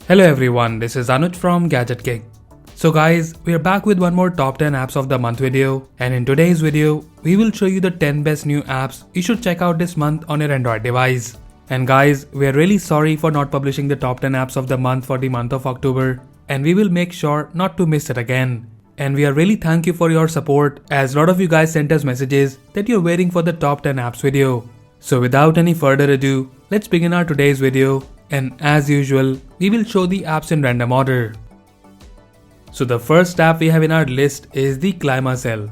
Hello everyone, this is Anuj from Gadget Kick. So guys, we are back with one more top 10 apps of the month video, and in today's video, we will show you the 10 best new apps you should check out this month on your Android device. And guys, we are really sorry for not publishing the top 10 apps of the month for the month of October, and we will make sure not to miss it again. And we are really thank you for your support, as a lot of you guys sent us messages that you're waiting for the top 10 apps video. So without any further ado, let's begin our today's video. And as usual, we will show the apps in random order. So the first app we have in our list is the Climacell.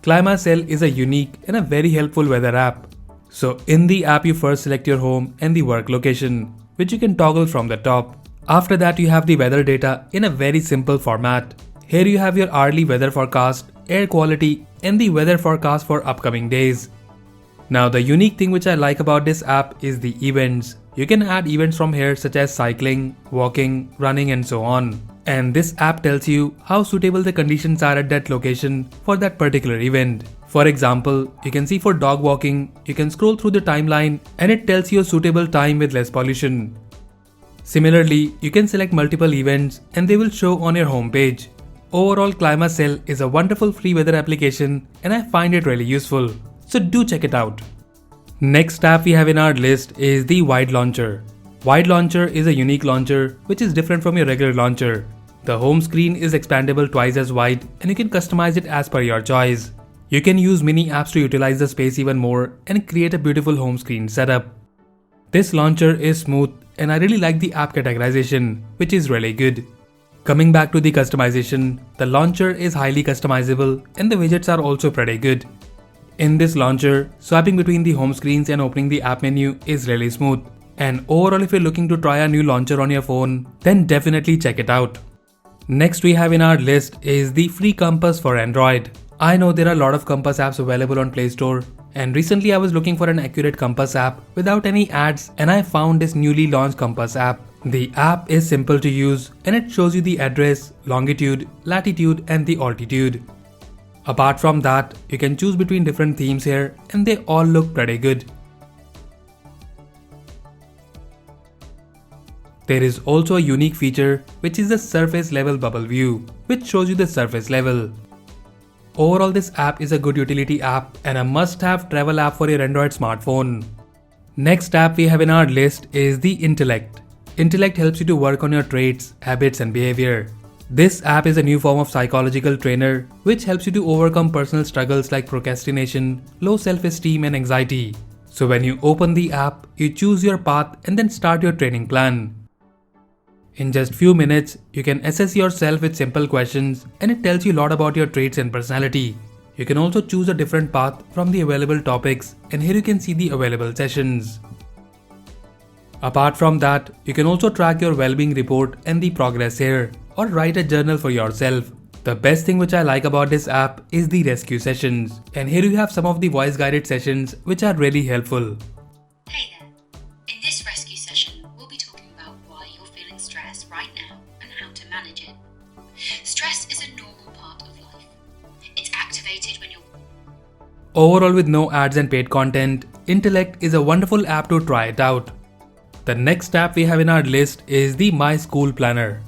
Climacell is a unique and a very helpful weather app. So in the app you first select your home and the work location, which you can toggle from the top. After that you have the weather data in a very simple format. Here you have your hourly weather forecast, air quality and the weather forecast for upcoming days. Now the unique thing which I like about this app is the events. You can add events from here such as cycling, walking, running and so on. And this app tells you how suitable the conditions are at that location for that particular event. For example, you can see for dog walking, you can scroll through the timeline and it tells you a suitable time with less pollution. Similarly, you can select multiple events and they will show on your home page. Overall, Climacell is a wonderful free weather application and I find it really useful. So do check it out. Next app we have in our list is the Wide Launcher. Wide Launcher is a unique launcher which is different from your regular launcher. The home screen is expandable twice as wide and you can customize it as per your choice. You can use mini apps to utilize the space even more and create a beautiful home screen setup. This launcher is smooth and I really like the app categorization, which is really good. Coming back to the customization, the launcher is highly customizable and the widgets are also pretty good. In this launcher, swiping between the home screens and opening the app menu is really smooth. And overall, if you're looking to try a new launcher on your phone, then definitely check it out. Next we have in our list is the free Compass for Android. I know there are a lot of Compass apps available on Play Store, and recently I was looking for an accurate Compass app without any ads and I found this newly launched Compass app. The app is simple to use and it shows you the address, longitude, latitude and the altitude. Apart from that, you can choose between different themes here and they all look pretty good. There is also a unique feature which is the surface level bubble view, which shows you the surface level. Overall, this app is a good utility app and a must-have travel app for your Android smartphone. Next app we have in our list is the Intellect. Intellect helps you to work on your traits, habits and behavior. This app is a new form of psychological trainer which helps you to overcome personal struggles like procrastination, low self-esteem and anxiety. So when you open the app, you choose your path and then start your training plan. In just few minutes, you can assess yourself with simple questions and it tells you a lot about your traits and personality. You can also choose a different path from the available topics and here you can see the available sessions. Apart from that, you can also track your well-being report and the progress here, or write a journal for yourself. The best thing which I like about this app is the rescue sessions, and here you have some of the voice guided sessions which are really helpful. Hey there! In this rescue session, we'll be talking about why you're feeling stressed right now and how to manage it. Stress is a normal part of life. It's activated when you're... Overall, with no ads and paid content, Intellect is a wonderful app to try it out. The next app we have in our list is the My School Planner.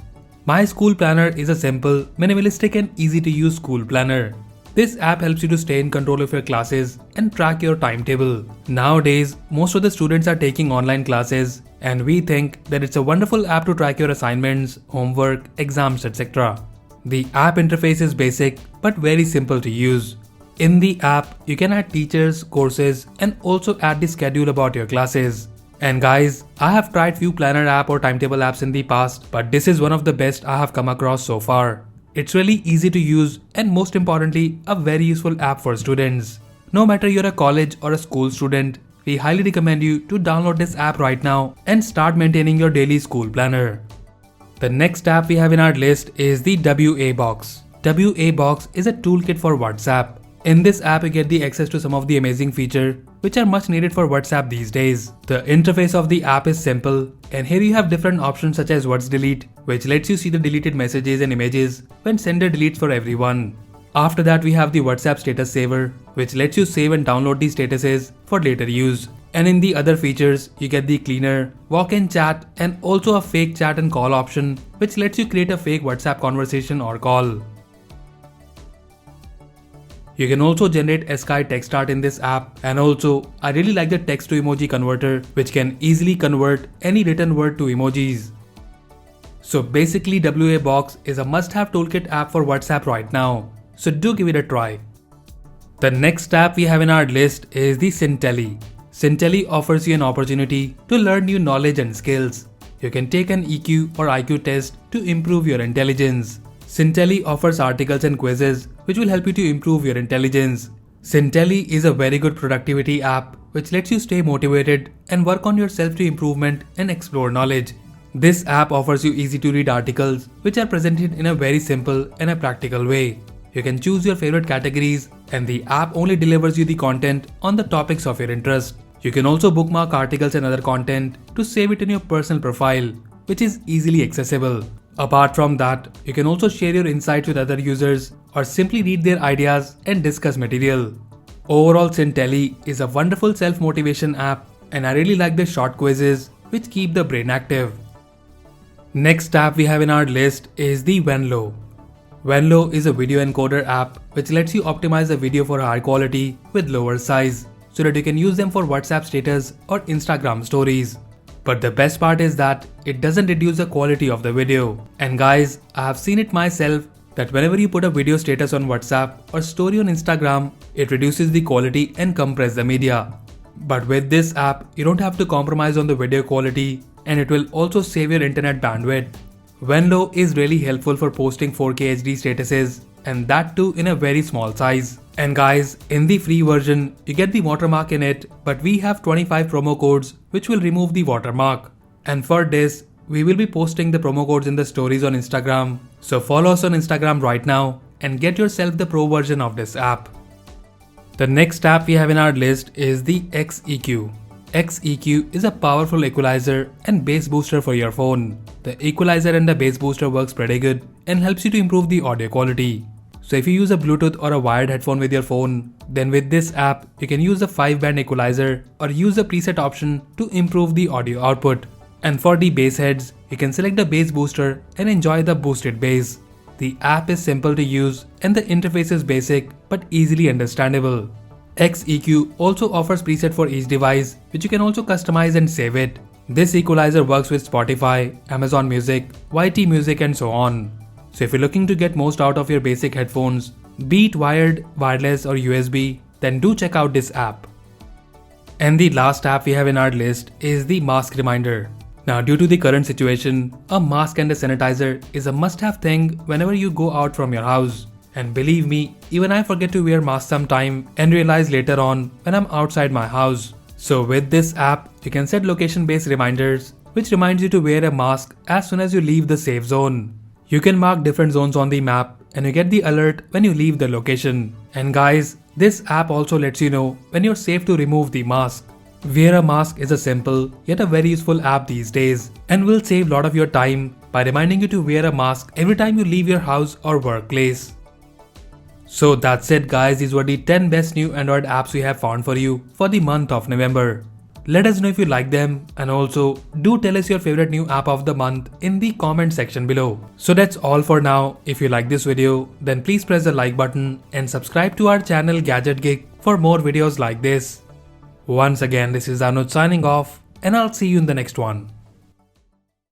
My School Planner is a simple, minimalistic and easy to use school planner. This app helps you to stay in control of your classes and track your timetable. Nowadays, most of the students are taking online classes and we think that it's a wonderful app to track your assignments, homework, exams, etc. The app interface is basic but very simple to use. In the app, you can add teachers, courses and also add the schedule about your classes. And guys, I have tried few planner app or timetable apps in the past, but this is one of the best I have come across so far. It's really easy to use and most importantly, a very useful app for students. No matter you're a college or a school student, we highly recommend you to download this app right now and start maintaining your daily school planner. The next app we have in our list is the WA Box. WA Box is a toolkit for WhatsApp. In this app, you get the access to some of the amazing features which are much needed for WhatsApp these days. The interface of the app is simple and here you have different options such as What's Delete, which lets you see the deleted messages and images when sender deletes for everyone. After that we have the WhatsApp Status Saver, which lets you save and download these statuses for later use. And in the other features, you get the cleaner, walk-in chat and also a fake chat and call option which lets you create a fake WhatsApp conversation or call. You can also generate ASCII text art in this app, and also I really like the text to emoji converter which can easily convert any written word to emojis. So basically WA Box is a must-have toolkit app for WhatsApp right now, so do give it a try. The next app we have in our list is the Syntelly. Syntelly offers you an opportunity to learn new knowledge and skills. You can take an EQ or IQ test to improve your intelligence. Syntelly offers articles and quizzes which will help you to improve your intelligence. Syntelly is a very good productivity app which lets you stay motivated and work on your self-improvement and explore knowledge. This app offers you easy to read articles which are presented in a very simple and a practical way. You can choose your favorite categories and the app only delivers you the content on the topics of your interest. You can also bookmark articles and other content to save it in your personal profile, which is easily accessible. Apart from that, you can also share your insights with other users or simply read their ideas and discuss material. Overall, Syntelly is a wonderful self-motivation app and I really like the short quizzes which keep the brain active. Next app we have in our list is the Venlo. Venlo is a video encoder app which lets you optimize the video for high quality with lower size so that you can use them for WhatsApp status or Instagram stories. But the best part is that it doesn't reduce the quality of the video. And guys, I have seen it myself that whenever you put a video status on WhatsApp or story on Instagram, it reduces the quality and compresses the media. But with this app, you don't have to compromise on the video quality and it will also save your internet bandwidth. Venlo is really helpful for posting 4K HD statuses and that too in a very small size. And guys, in the free version, you get the watermark in it, but we have 25 promo codes which will remove the watermark. And for this, we will be posting the promo codes in the stories on Instagram. So follow us on Instagram right now and get yourself the pro version of this app. The next app we have in our list is the XEQ. XEQ is a powerful equalizer and bass booster for your phone. The equalizer and the bass booster works pretty good and helps you to improve the audio quality. So if you use a Bluetooth or a wired headphone with your phone, then with this app, you can use a 5-band equalizer or use the preset option to improve the audio output. And for the bass heads, you can select the bass booster and enjoy the boosted bass. The app is simple to use and the interface is basic but easily understandable. XEQ also offers preset for each device which you can also customize and save it. This equalizer works with Spotify, Amazon Music, YT Music and so on. So if you're looking to get most out of your basic headphones, be it wired, wireless or USB, then do check out this app. And the last app we have in our list is the Mask Reminder. Now due to the current situation, a mask and a sanitizer is a must-have thing whenever you go out from your house. And believe me, even I forget to wear mask sometime and realize later on when I'm outside my house. So with this app, you can set location-based reminders which reminds you to wear a mask as soon as you leave the safe zone. You can mark different zones on the map and you get the alert when you leave the location. And guys, this app also lets you know when you're safe to remove the mask. Wear a Mask is a simple yet a very useful app these days and will save a lot of your time by reminding you to wear a mask every time you leave your house or workplace. So that's it guys, these were the 10 best new Android apps we have found for you for the month of November. Let us know if you like them and also do tell us your favorite new app of the month in the comment section below. So that's all for now. If you like this video, then please press the like button and subscribe to our channel Gadget Geek for more videos like this. Once again, this is Anuj signing off and I'll see you in the next one.